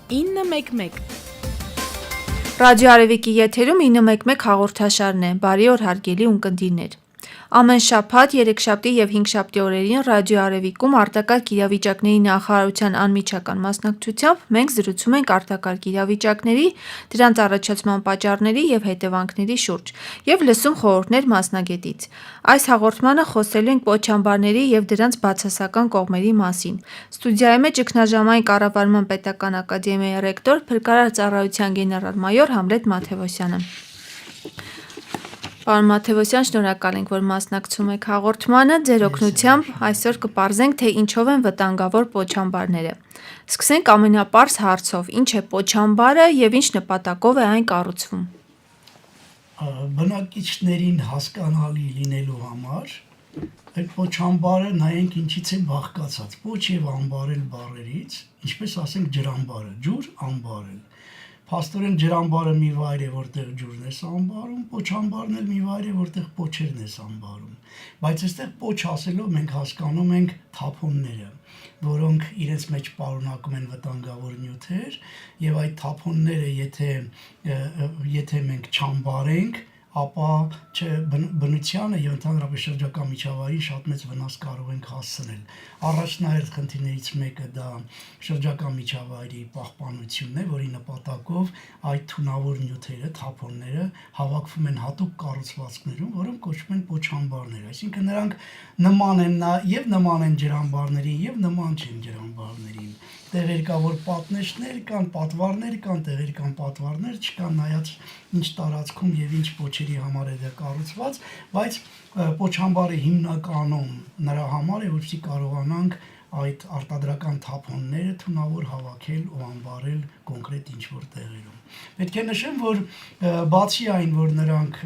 911 Ռադիո Արևիկի եթերում 911 հաղորդաշարն է, բարի օր հարգելի ունկնդիրներ։ Ամեն շաբաթ, երեքշաբթի և հինգշաբթի օրերին Ռադիո Արևիկում արտակարգ իրավիճակների նախարարության անմիջական մասնակցությամբ մենք զրուցում ենք արտակարգ իրավիճակների, դրանց առաջացման պատճառների և հետևանքների շուրջ և լսում խորհուրդներ մասնագետից։ Այս հաղորդմանը խոսելու ենք պոչամբարների և դրանց բացասական կողմերի մասին։ Ստուդիայի մեջ ինքնաժամային կառավարման պետական ակադեմիայի ռեկտոր, փրկարար ծառայության գեներալ-մայոր Համլետ Մաթևոսյանը։ Պարոն Մաթևոսյան, շնորհակալ ենք, որ մասնակցում եք հաղորդմանը։ Ձեր օգնությամբ այսօր կպարզենք, թե ինչով են վտանգավոր պոչամբարները։ Սկսենք ամենապարզ հարցով. ինչ է պոչամբարը և ինչ նպատակով է այն կառուցվում։ Բնակիչներին հասկանալի լինելու համար այդ պոչամբարը նայենք ինչից է բաղկացած։ Պոչ եւ ամբարել բառերից, ինչպես ասենք ջրամբարը, ջուր ամբարել։ Փաստորեն ջրամբարը մի վայր է, որտեղ ջուրն ես ամբարում, պոչամբարն էլ մի վայր է, որտեղ պոչերն ես ամբարում։ Բայց այստեղ պոչ ասելով մենք հասկանում ենք թափոնները, որոնք իրենց մեջ պարունակում են վտանգավոր նյութեր, եւ այդ թափոնները եթե մենք չամբարենք, ապա բնությանը եւ ընդհանրապես շրջակա միջավայրին շատ մեծ վնաս կարող ենք հասցնել։ Առաջնահերթ խնդիրներից մեկը դա շրջակա միջավայրի պահպանությունն է, որի նպատակով այդ թունավոր նյութերը, թափոնները հավաքվում են հատուկ կառուցվածքներում, որոնք կոչվում են պոչամբարներ, այսինքն նրանք նման են ջրամբարներին եւ նման չեն ջրամբարներին։ Տեղեր կա, որ պատնեշներ կան, պատվարներ կան, տեղեր կան պատվարներ չկան, նայած ինչ տարածքում եւ ինչ պոչերի համար է դա կառուցված, բայց պոչամբարը հիմնականում նրա համար է, որպեսզի կարողանանք այդ արտադրական թափոնները թունավոր հավաքել ու ամբարել կոնկրետ ինչ-որ տեղերում։ Պետք է նշեմ, որ բացի այն, որ նրանք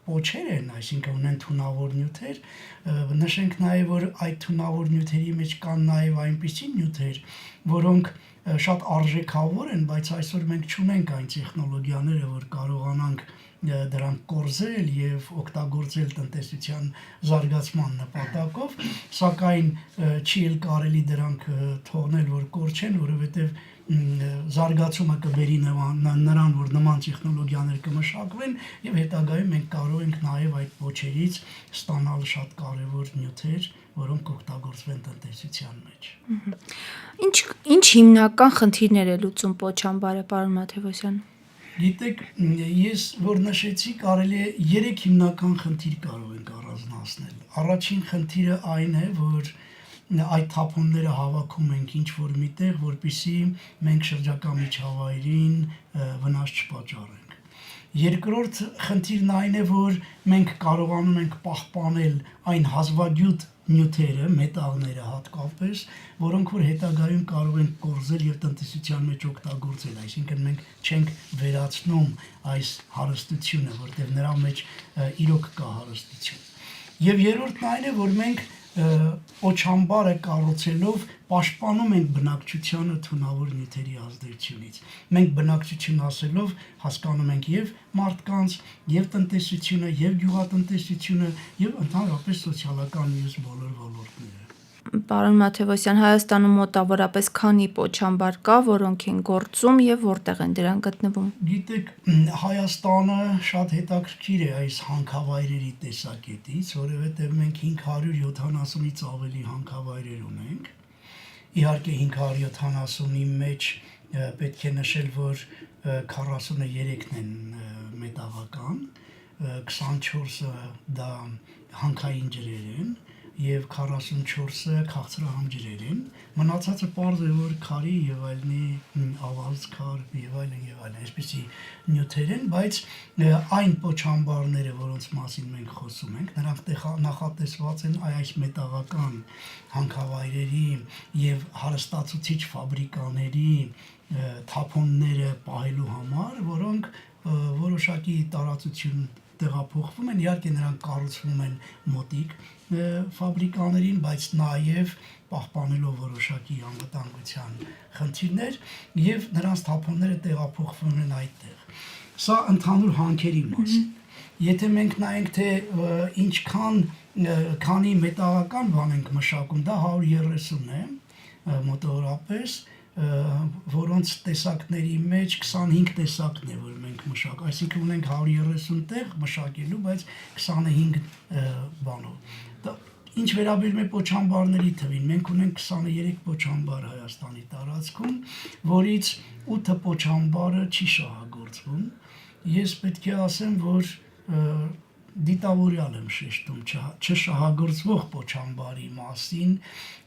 պոչեր են, այսինքն ունեն թունավոր նյութեր, նշենք նաև, որ այդ թունավոր նյութերի մեջ կան նաև այնպիսի նյութեր, որոնք շատ արժեքավոր են, բայց այսօր մենք չունենք այն տեխնոլոգիաները, որ կարողանանք դրանք կորզել եւ օգտագործել տնտեսության զարգացման նպատակով, սակայն չի էլ կարելի դրանք թողնել, որ կորչեն, որովհետեւ զարգացումը կբերի նրան, որ նման տեխնոլոգիաներ կմշակվեն եւ հետագայում մենք կարող ենք նաեւ այդ պոչերից ստանալ շատ կարեւոր նյութեր, որոնք կօգտագործվեն տնտեսության մեջ։ Ինչ հիմնական խնդիրներ է լուծում պոչամբարը, պարոն Մաթևոսյան։ Գիտեք, ես որ նշեցի, կարելի է 3 հիմնական խնդիր կարող ենք առանձնացնել։ Առաջին խնդիրը այն է, որ այդ թափոնները հավաքում ենք ինչ-որ միտեղ, որպեսզի մենք շրջակա միջավայրին վնաս չպատճառենք։ Երկրորդ խնդիրն այն է, որ մենք կարողանում ենք պահպանել այն հազվագյուտ նյութերը, մետաղները հատկապես, որոնք որ հետագայում կարող են կորզել եւ տնտեսության մեջ օգտագործել, այսինքն մենք չենք վերացնում այս հարստությունը, որտեղ նրա մեջ իրոք կա հարստություն։ Եվ երրորդն այն է, որ մենք պոչամբարը կառուցելով պաշտպանում ենք բնակչությանը թունավոր նյութերի ազդեցությունից։ Մենք բնակչություն ասելով հասկանում ենք եւ մարդկանց, եւ տնտեսությունը, եւ գյուղատնտեսությունը, եւ ընդհանրապես սոցիալական մյուս բոլոր ոլորտները։ Պարոն Մաթևոսյան, Հայաստանում մոտավորապես քանի պոչամբար կա, որոնք են գործում եւ որտեղ են դրանք գտնվում։ Գիտեք, Հայաստանը շատ հետաքրքիր է այս հանքավայրերի տեսակետից, որովհետեւ մենք 570-ից ավելի հանքավայրեր ունենք։ Իհարկե 570-ի մեջ պետք է նշել, որ 43-ն են մետաղական, 24-ը դա հանքային ջրեր են եւ 44-ը քաղցրահամ ջրեր են, մնացածը պարզ է, որ քարի եւ այլնի ավազ, քար եւ այլն, այսպիսի նյութեր են, բայց այն պոչամբարները, որոնց մասին մենք խոսում ենք, նրանք նախատեսված են այս մետաղական հանքավայրերի եւ հարստացուցիչ ֆաբրիկաների թափոնները պահելու համար, որոնք որոշակի տարածություն տեղափոխվում են, իհարկե նրանք կառուցվում են մոտիկ ֆաբրիկաներին, բայց նաև պահպանելով որոշակի անվտանգության խնդիրներ եւ նրանց թափոնները տեղափոխվում են այդտեղ։ Սա ընդհանուր հանքերի մասին։ Եթե մենք նայենք, թե քանի մետաղական բան ենք մշակում, դա 130 է մոտավորապես, որոնց տեսակների մեջ 25 տեսակն է, որ մենք մշակ, այսինքն ունենք 130 տեղ մշակելու, բայց 25 բանով։ Ինչ վերաբերում է պոչամբարների թվին, մենք ունենք 23 պոչամբար Հայաստանի տարածքում, որից 8 պոչամբարը չի շահագործվում։ Ես պետք է ասեմ, որ դիտավորյալ եմ շեշտում չշահագործվող պոչամբարի մասին,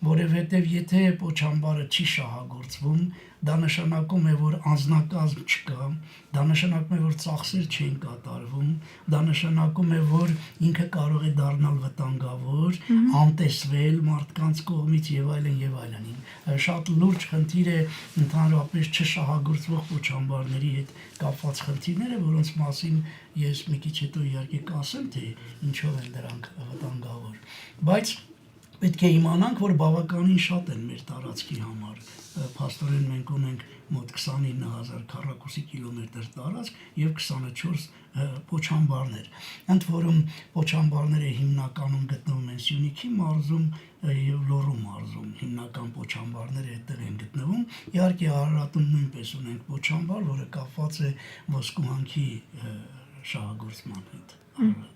որովհետև եթե պոչամբարը չի շահագործվում, դա նշանակում է, որ անձնակազմ չկա, դա նշանակում է, որ ծախսեր չեն կատարվում, դա նշանակում է, որ ինքը կարող է դառնալ վտանգավոր, անտեսվել մարդկանց կողմից եւ այլն եւ այլն։ Շատ լուրջ խնդիր է ընդհանրապես չշահագործվող պոչամբարների հետ կապված խնդիրները, որոնց մասին ես մի քիչ հետո իհարկե կասեմ, թե ինչով են դրանք վտանգավոր, բայց պետք է իմանանք, որ բավականին շատ են մեր տարածքի համար, փաստորեն մենք ունենք մոտ 29,000 քառակուսի կիլոմետր տարածք եւ 24 պոչամբարներ, ընդ որում պոչամբարները հիմնականում գտնվում են Սյունիքի մարզում եւ Լոռու մարզում, հիմնական պոչամբարները այդտեղ են գտնվում, իհարկե Արարատում նույնպես ունենք պոչամբար, որը կապված է ոսկուհանքի շահագործման հետ Արարատի։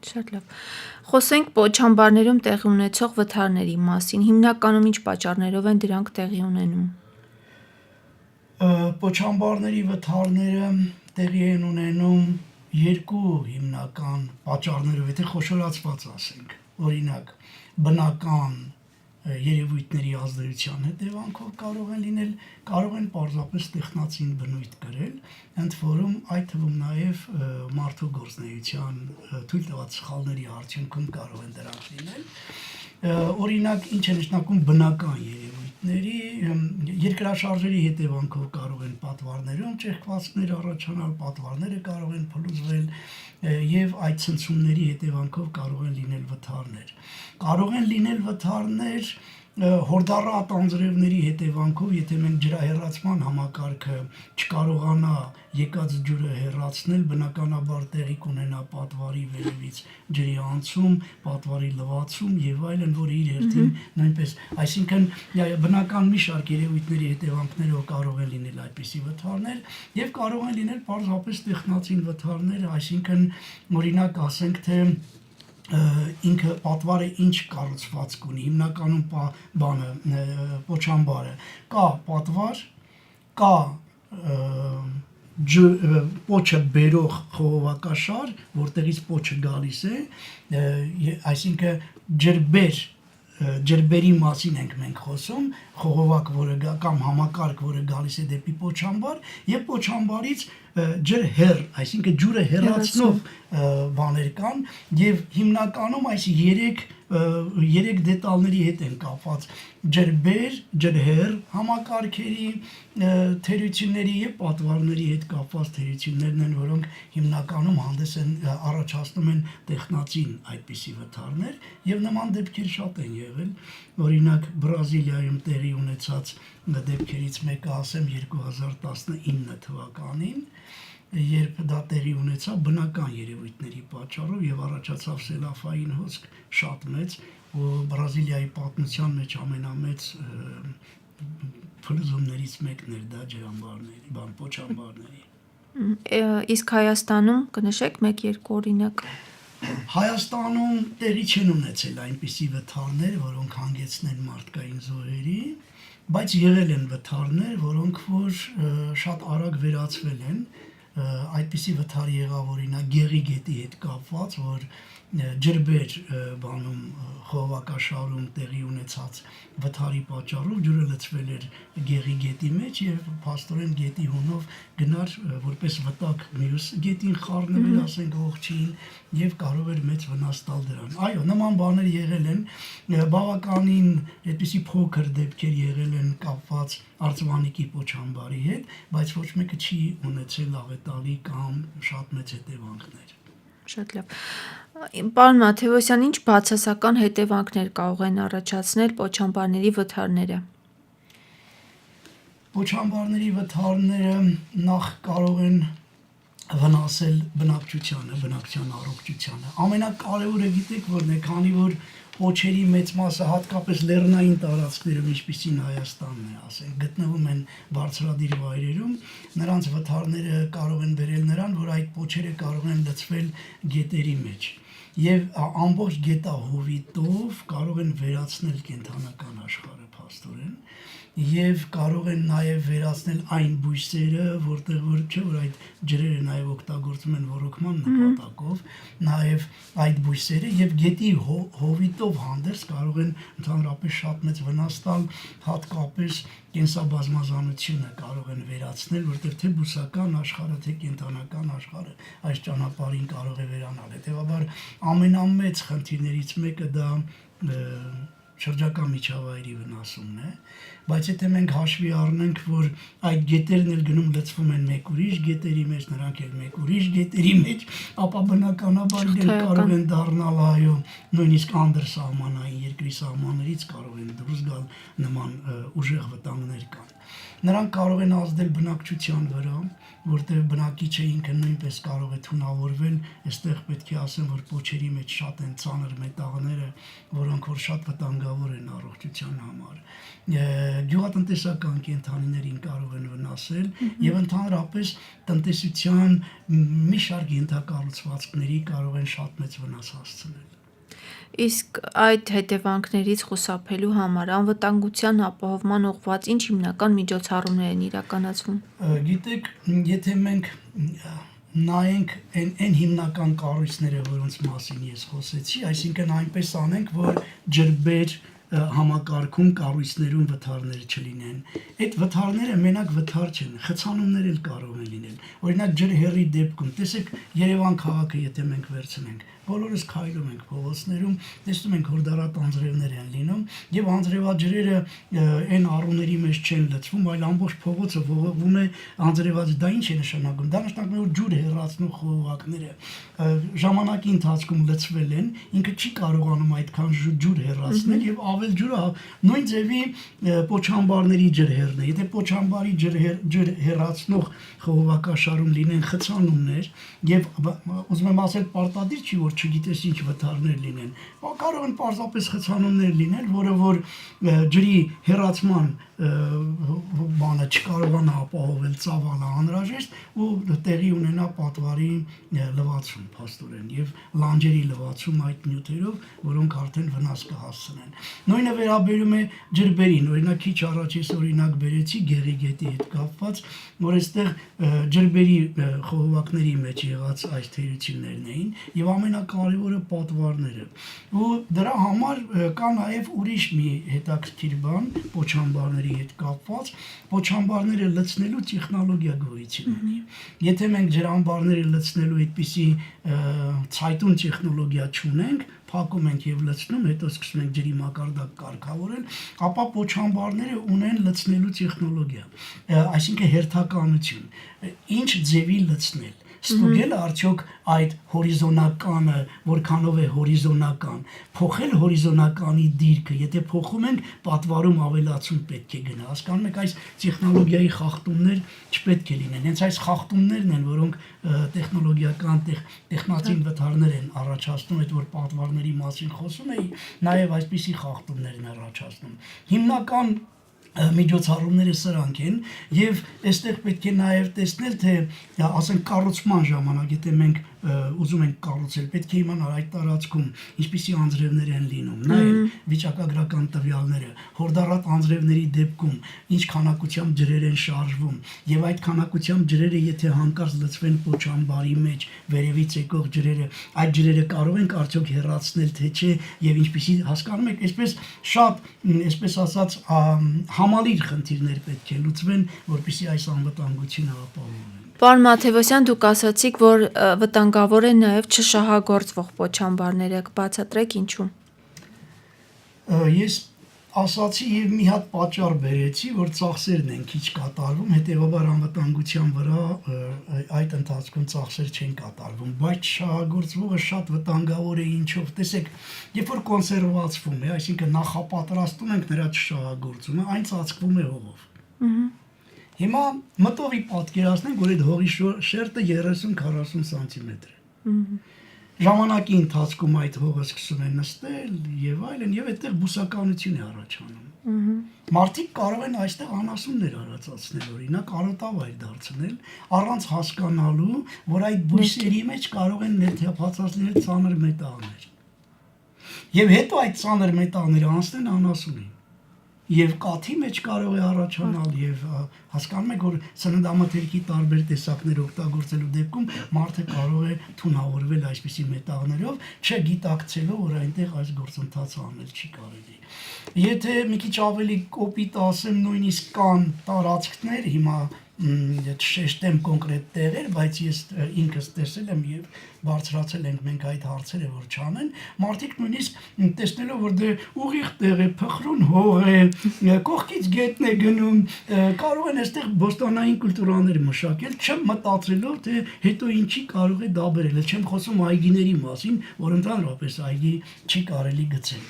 Շատ լավ։ Խոսենք պոչամբարներում տեղի ունեցող վթարների մասին։ Հիմնականում ինչ պատճառներով են դրանք տեղի ունենում։ Պոչամբարների վթարները տեղի են ունենում երկու հիմնական պատճառներով, եթե խոշորացված ասենք, օրինակ բնական երևույթների ազդեցության հետևանքով կարող են լինել, կարող են պարզապես տեխնացին բնույթ կրել, ընդ որում այդ թվում նաև մարդու գործունեության թույլ տված սխալների արդյունքում կարող են դրանք լինել։ Օրինակ, ինչ է նշանակում բնական երևույթների, երկրաշարժերի հետևանքով կարող են պատվարներում ճեղքվածքներ առաջանալ, պատվարները կարող են փլուզվել եւ այդ ցնցումների հետևանքով կարող են լինել վթարներ։ Կարող են լինել վթարներ հորդառատ անձրևների հետևանքով, եթե մենք ջրահեռացման համակարգը չկարողանա եկած ջուրը հեռացնել, բնականաբար տեղի կունենա պատվարի վերևից ջրի անցում, պատվարի լվացում եւ այլն, որը իր հերթին նույնպես, այսինքն բնական մի շարք երևույթների հետևանքներով կարող են լինել այդպիսի վթարներ եւ կարող են լինել պարզապես տեխնացին վթարներ, այսինքն օրինակ ասենք թե ինքը պատվարը ինչ կառուցվածք ունի, հիմնականում պոչամբարը, կա պատվար, կա պոչը բերող խողովակաշար, որտեղից պոչը գալիս է, այսինքն ջրբերի մասին ենք մենք խոսում, խողովակ, որը կամ համակարգ, որը գալիս է դեպի պոչամբար, եւ պոչամբարից ջրհեռ, այսինքն ջուրը հեռացնող բաներ կան, եւ հիմնականում այս երեք դետալների հետ են կապված ջրբեր, ջրհեռ համակարգերի թերությունների եւ պատվարների հետ կապված թերություններն են, որոնք հիմնականում հանդես են առաջացնում են տեխնացին այդպիսի վթարներ եւ նման դեպքեր շատ են եղել, օրինակ Բրազիլիայում տեղի ունեցած դեպքերից մեկը ասեմ 2019 թվականին, երբ դա տեղի ունեցավ բնական երևույթների պատճառով եւ առաջացավ սելավային հոսք շատ մեծ, Բրազիլիայի պատմության մեջ ամենամեծ փլուզումներից մեկն էր դա ջրամբարների, պոչամբարների։ Իսկ Հայաստանում կնշեք 1-2 օրինակ։ Հայաստանում տեղի չեն ունեցել այնպիսի վթարներ, որոնք հանգեցնեն մարդկային զոհերի, բայց եղել են վթարներ, որոնք որ շատ արագ վերացվել են, այդպիսի վթար եղավ օրինակ Գեղի գետի հետ կապված, որ ջրբեր բանում խողովակաշարում տեղի ունեցած վթարի պատճառով ջուրը լցվել էր Գեղի գետի մեջ եւ փաստորեն գետի հունով գնար որպես վտակ մյուս գետին խառնվել, ասենք ողջին եւ կարող էր մեծ վնաս տալ դրան։ Այո, նման բաներ եղել են, բավականին այդպիսի փոքր դեպքեր եղել են կապված Արծվանիկի պոչամբարի հետ, բայց ոչ մեկը չի ունեցել աղետալի կամ շատ մեծ հետևանքներ։ Շատ լավ։ Պարոն Մաթեոսյան, ինչ բացասական հետևանքներ կարող են առաջացնել պոչամբարների վթարները։ Պոչամբարների վթարները նախ կարող են վնասել բնակչությանը, բնակչության առողջությանը։ Ամենակարևորը գիտեք որն է, քանի որ պոչերի մեծ մասը հատկապես լեռնային տարածքներում, ինչպիսին Հայաստանն է, ասենք, գտնվում են բարձրադիր վայրերում, նրանց վթարները կարող են բերել նրան, որ այդ պոչերը կարող են լցվել գետերի մեջ։ Եվ ամբողջ գետահովիտով կարող են վերացնել կենդանական աշխարհը փաստորեն եւ կարող են նաեւ վերացնել այն բույսերը, որտեղ որ չէ որ այդ ջրերը նաեւ օգտագործում են ոռոգման նպատակով, նաեւ այդ բույսերը եւ գետի հովիտով հանդերձ կարող են ընդհանրապես շատ մեծ վնաս տալ, հատկապես կենսաբազմազանությունը կարող են վերացնել, որտեղ թե բուսական աշխարհը, թե կենդանական աշխարհը այս ճանապարհին կարող է վերանալ։ Հետևաբար ամենամեծ խնդիրներից մեկը դա շրջակա միջավայրի վնասումն է, բայց եթե մենք հաշվի առնենք, որ այդ գետերն էլ գնում լցվում են մեկ ուրիշ գետերի մեջ, նրանք էլ մեկ ուրիշ գետերի մեջ, ապա բնականաբար կարող են դառնալ այո, նույնիսկ անդրսահմանային երկրի սահմաններից կարող են դուրս գալ նման ուժեղ վտանգներ կան։ Նրանք կարող են ազդել բնակչության վրա, որտեղ բնակիչը ինքը նույնպես կարող է թունավորվել, այստեղ պետք է ասեմ, որ պոչերի մեջ շատ են ծանր մետաղները, որոնք որ շատ վտանգավոր են առողջության համար։ Գյուղատնտեսական կենդանիներին կարող են վնասել եւ ընդհանրապես տնտեսության մի շարք ենթակառուցվածքների կարող են շատ մեծ վնաս հասցնել։ Իսկ այդ հետևանքներից խուսափելու համար անվտանգության ապահովման ուղղված ինչ հիմնական միջոցառումներ են իրականացվում։ Գիտեք, եթե մենք նայենք այն հիմնական կառույցները, որոնց մասին ես խոսեցի, այսինքն այնպես անենք, որ ջրբեր համակարգում կառույցներում վթարներ չլինեն։ Այդ վթարները մենակ վթար չեն, խցանումներ էլ կարող են լինել։ Օրինակ ջրհեռի դեպքում, տեսեք Երևան քաղաքը, եթե մենք վերցնենք, բոլորս քայլում ենք փողոցներում, տեսնում ենք հորդարատ անձրևներ են լինում եւ անձրևաջրերը այն առուների մեջ չեն լցվում, այլ ամբողջ փողոցը ողողվում է անձրևած։ Դա ինչ է նշանակում։ Դա նշանակում է, որ ջուր հեռացնող խողովակները ժամանակի ընթացքում լցվել են, ինքը չի կարողանում այդքան ջուր հեռացնել եւ ավել ջուրը նույն ձևի պոչամբարների ջրհեռն է։ Եթե պոչամբարի ջր հեռացնող խողովակաշարում լինեն խցանումներ եւ ուզում եմ ասել պարտադիր չի որ չգիտես ինչ վթարներ լինեն, կարող են պարզապես խցանումներ լինել, որը որ ջրի հեռացման բանը չկարողանա ապահովել ծավալը անհրաժեշտ ու տեղի ունենա պատվարի լվացում փաստորեն եւ լանջերի լվացում այդ նյութերով, որոնք արդեն վնաս կհասցնեն։ Նույնը վերաբերում է ջրբերին, օրինակ քիչ առաջ ես օրինակ բերեցի Գեղի գետի հետ կապված, որ այստեղ ջրբերի խողովակների մեջ եղած այս թերություններն էին եւ ամենակարևորը պատվարները։ Ու դրա համար կա նաեւ ուրիշ մի հետաքրքիր բան պոչամբարների հետ կապված, պոչամբարները լցնելու տեխնոլոգիա գոյություն ունի։ Եթե մենք ջրամբարները լցնելու այդպիսի ցայտուն տեխնոլոգիա չունենք, փակում ենք եւ լցնում, հետո սկսում ենք ջրի մակարդակ կարգավորել, ապա պոչամբարները ունեն լցնելու տեխնոլոգիա, այսինքն հերթականություն։ Ինչ ձևի լցնել։ Ստուգել արդյոք այդ հորիզոնականը, որքանով է հորիզոնական, փոխել հորիզոնականի դիրքը, եթե փոխում ենք, պատվարում ավելացում պետք է գնա։ Հասկանում եք, այս տեխնոլոգիայի խախտումներ չպետք է լինեն։ Հենց այս խախտումներն են, որոնք տեխնոլոգիական տեխնացին վթարներ են առաջացնում, այդ որ պատվարների մասին խոսում էի, նաև այսպիսի խախտումներ են առաջացնում։ Հիմնական միջոցառումները սրանք են եւ այստեղ պետք է նաեւ տեսնել թե ասենք կառուցման ժամանակ եթե մենք ուզում ենք կառուցել պետք է իմանալ այդ տարածքում ինչպիսի անձրևներ են լինում նաեւ վիճակագրական տվյալները հորդառատ անձրևների դեպքում ինչ քանակությամբ ջրեր են շարժվում եւ այդ քանակությամբ ջրերը եթե հանկարծ լցվեն պոչամբարի մեջ վերևից եկող ջրերը այդ ջրերը կարող ենք արդյոք հեռացնել թե չէ եւ ինչպիսի հասկանում եք այսպես շատ այսպես ասած համալիր խնդիրներ պետք է լուծվեն, որպեսզի այս անվտանգությունը ապահովվեն։ Պարոն Մաթևոսյան, դուք ասացիք, որ վտանգավոր են նաև չշահագործվող պոչամբարները, կբացատրեք ինչու։ Ես ասացի եւ մի հատ պատճառ բերեցի, որ ծախսերն են քիչ կատարվում, հետեւաբար անվտանգության վրա այդ ընթացքում ծախսեր չեն կատարվում, բայց շահագործվողը շատ վտանգավոր է ինչով։ Տեսեք, երբ որ կոնսերվացվում է, այսինքն նախապատրաստում ենք նրա չշահագործումը, այն ծածկվում է հողով։ Հիմա մտովի պատկերացնենք, որ այդ հողի շերտը 30-40 սանտիմետր է։ ժամանակի ընթացքում այդ հողը սկսում են նստել եւ այլն եւ այդտեղ բուսականություն է առաջանում։ Մարդիկ կարող են այստեղ անասուններ արածացնել, օրինակ արոտավայր դարձնել, առանց հասկանալու, որ այդ բույսերի մեջ կարող են ներթափածած լինել ծանր մետաղներ։ Եվ հետո այդ ծանր մետաղները անցնեն անասունին։ Եվ կաթի մեջ կարող է առաջանալ եւ հասկանում եք որ սննդամթերքի տարբեր տեսակներ օգտագործելու դեպքում մարդը կարող է թունավորվել այսպիսի մետաղներով, չգիտակցելով որ այնտեղ այս գործընթացը անել չի կարելի։ Եթե մի քիչ ավելի կոպիտ ասեմ, նույնիսկ կան տարածքներ, հիմա չշեշտեմ կոնկրետ տեղեր, բայց ես ինքս տեսել եմ եւ բարձրացել ենք մենք այդ հարցերը որ չանեն, մարդիկ նույնիսկ տեսնելով որ դե ուղիղ տեղ է, փխրուն հող է, կողքից գետն է գնում, կարող են այստեղ բոստանային կուլտուրաներ մշակել, չմտածելով թե հետո ինչի կարող է դա բերել, չեմ խոսում այգիների մասին, որ ընդհանրապես այգի չի կարելի գցել։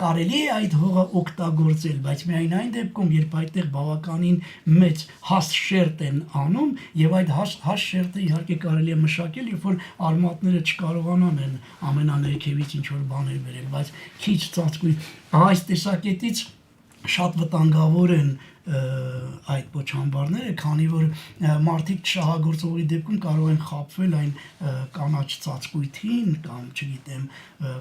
Կարելի է այդ հողը օգտագործել, բայց միայն այն դեպքում, երբ այդտեղ բավականին մեծ հաստ շերտ են անում եւ այդ հաստ շերտը իհարկե կարելի է մշակել, երբ որ արմատները չկարողանան են ամենաներքևից ինչ որ բաներ բերել, բայց քիչ ծածկույթ այս տեսակետից շատ վտանգավոր են այդ պոչամբարները, քանի որ մարդիկ շահագործողի դեպքում կարող են խաբվել այն կանաչ ծածկույթին կամ չգիտեմ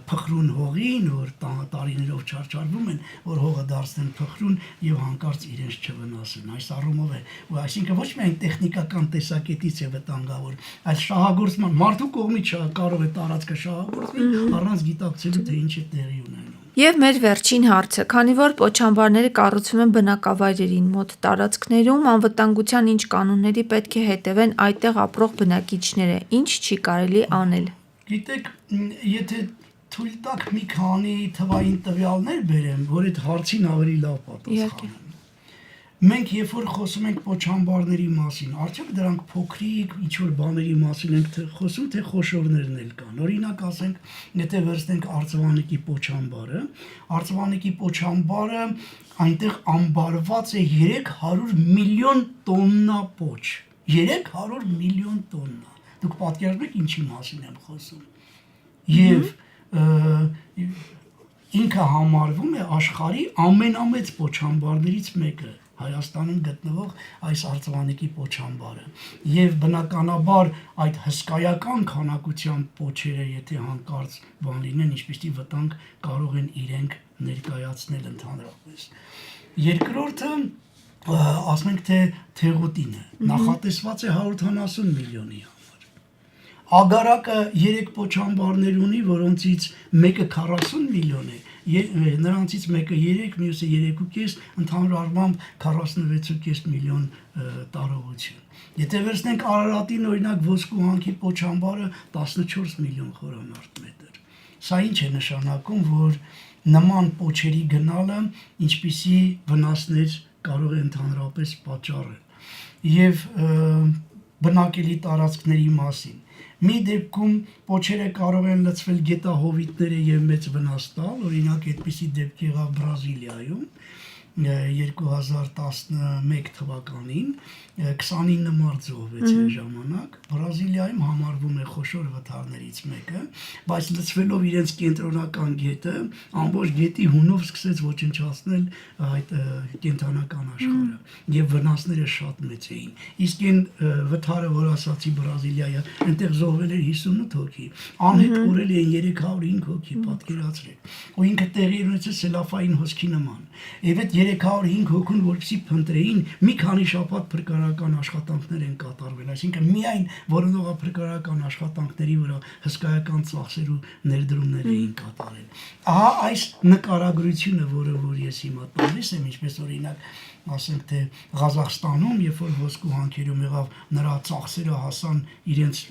փխրուն հողին, որ տարիներով չարչարվում են, որ հողը դարձնեն փխրուն եւ հանկարծ իրենց չվնասեն։ Այս առումով է, ու այսինքն ոչ միայն տեխնիկական տեսակետից է վտանգավոր, այլ շահագործման մարդու կողմից կարող է տարածքը շահագործվել առանց գիտակցելու թե ինչ է տեղի ունենում։ Եվ մեր վերջին հարցը, քանի որ պոչամբարները կառուցվում են բնակավայրերին մոտ տարածքներում, անվտանգության ինչ կանոնների պետք է հետևեն այդտեղ ապրող բնակիչները, ինչ չի կարելի անել։ Գիտեք, եթե թույլ տաք մի քանի թվային տվյալներ բերեմ, որ այդ հարցին ավելի լավ պատասխանեմ։ Մենք երբ որ խոսում ենք պոչամբարների մասին, արդյոք դրանք փոքրիկ ինչ-որ բաների մասին ենք խոսում, թե խոշորներն էլ կան։ Օրինակ ասենք, եթե վերցնենք Արծվանիկի պոչամբարը, Արծվանիկի պոչամբարը այնտեղ ամբարված է 300 միլիոն տոննա պոչ։ 300 միլիոն տոննա։ Դուք պատկերացնում եք ինչի մասին եմ խոսում։ Եվ ինքը համարվում է աշխարհի ամենամեծ պոչամբարներից մեկը։ Հայաստանում գտնվող այս Արծվանիկի պոչամբարը եւ բնականաբար այդ հսկայական քանակության պոչերը եթե հանկարծ բան լինեն ինչպիսի վտանգ կարող են իրենք ներկայացնել ընդհանրապես երկրորդը ասենք թե թեղուտինը նախատեսված է 170 միլիոնի Ագարակը 3 պոչամբարներ ունի, որոնցից մեկը 40 միլիոն է, նրանցից մեկը 3, մյուսը 3.5, ընդհանուր առմամբ 46.5 միլիոն տարողություն։ Եթե վերցնենք Արարատին, օրինակ ոսկու հանքի պոչամբարը 14 միլիոն խորամարդ։ Սա ինչ է նշանակում, որ նման պոչերի գնալը ինչպիսի վնասներ կարող է ընդհանրապես պատճառել։ Եվ բնակելի տարածքների մասին Մի դեպքում պոչերը կարող են լցվել գետահովիտները եւ մեծ վնաս տալ, օրինակ այդպիսի դեպք եղավ Բրազիլիայում 2011 թվականին 29 մարզով վեցի ժամանակ Բրազիլիայում համարվում է խոշոր վթարներից մեկը, բայց լցվելով իրենց կենտրոնական գետը, ամբողջ գետի հունով սկսեց ոչնչացնել այդ կենտրոնական աշխարհը եւ վնասները շատ մեծ էին։ Իսկ այն վթարը, որ ասացի Բրազիլիայը, այնտեղ զոհվել էր 58 հոգի, անհետ կորել էին 305 հոգի, պատկերացրեք։ Ու ինքը տեղի ունեցել սելաֆային հոսքի նման։ Եվ այդ 305 հոգուն որպեսզի փնտրեին, մի քանի շաբաթ փրկարարական աշխատանքներ են կատարվել, այսինքն միայն որոնողափրկարարական աշխատանքների վրա հսկայական ծախսեր ու ներդրումներ էին կատարել։ Ահա այս նկարագրությունը, որը ես հիմա տալիս եմ, ինչպես օրինակ ասենք թե Ղազախստանում, երբ որ ոսկու հանքերում եղավ, նրա ծախսերը հասան իրենց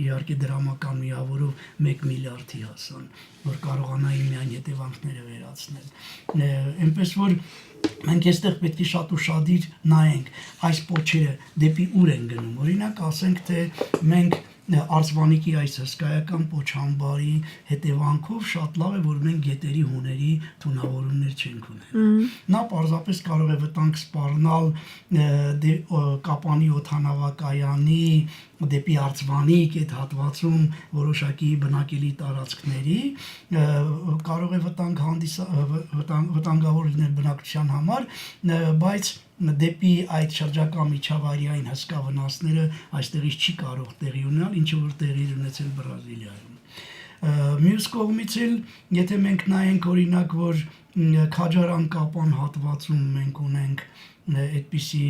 իհարկե դրամական միավորով 1 միլիարդի հասան, որ կարողանային միայն հետևանքները վերացնել։ Այնպես որ մենք այստեղ պետք է շատ ուշադիր նայենք այս պոչերը դեպի ուր են գնում։ Օրինակ ասենք թե մենք Արծվանիկի այս հսկայական պոչամբարի հետևանքով շատ լավ է, որ մենք գետերի հուների թունավորումներ չենք ունենում։ Նա պարզապես կարող է վտանգ սպառնալ Կապանի օդանավակայանի դեպի Արծվանիկ այդ հատվածում որոշակի բնակելի տարածքների, կարող է վտանգավոր լինել բնակչության համար, բայց դեպի այդ շրջակա միջավայրային հսկա վնասները այստեղից չի կարող տեղի ունենալ, ինչը որ տեղի ունեցել Բրազիլիայում։ Մյուս կողմից էլ, եթե մենք նայենք օրինակ, որ Քաջարան-Կապան հատվածում մենք ունենք այդպիսի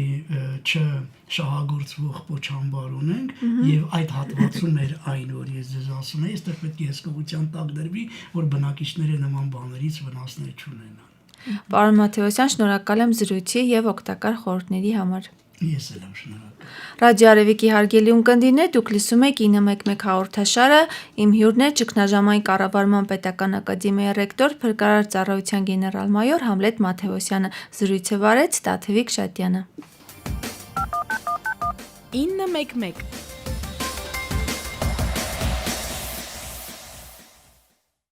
չշահագործվող պոչամբար ունենք, եւ այդ հատվածում էր այն, որ ես ձեզ ասում եմ, այստեղ պետք է հսկողության տակ դրվի, որ բնակիչները նման բաներից վնասներ չունենան։ Պարոն Մաթեոսյան, շնորհակալ եմ զրույցի եւ օգտակար խորհուրդների համար։ Ես էլ եմ շնորհակալ։ Ռադիո Արևիկի հարգելի ունկնդիրներ, դուք լսում եք 911 հաղորդաշարը, իմ հյուրն է Ճգնաժամային կառավարման պետական ակադեմիայի ռեկտոր, փրկարար ծառայության գեներալ-մայոր Համլետ Մաթեոսյանը, զրույցը վարեց Տաթևիկ Շատյանը։ 911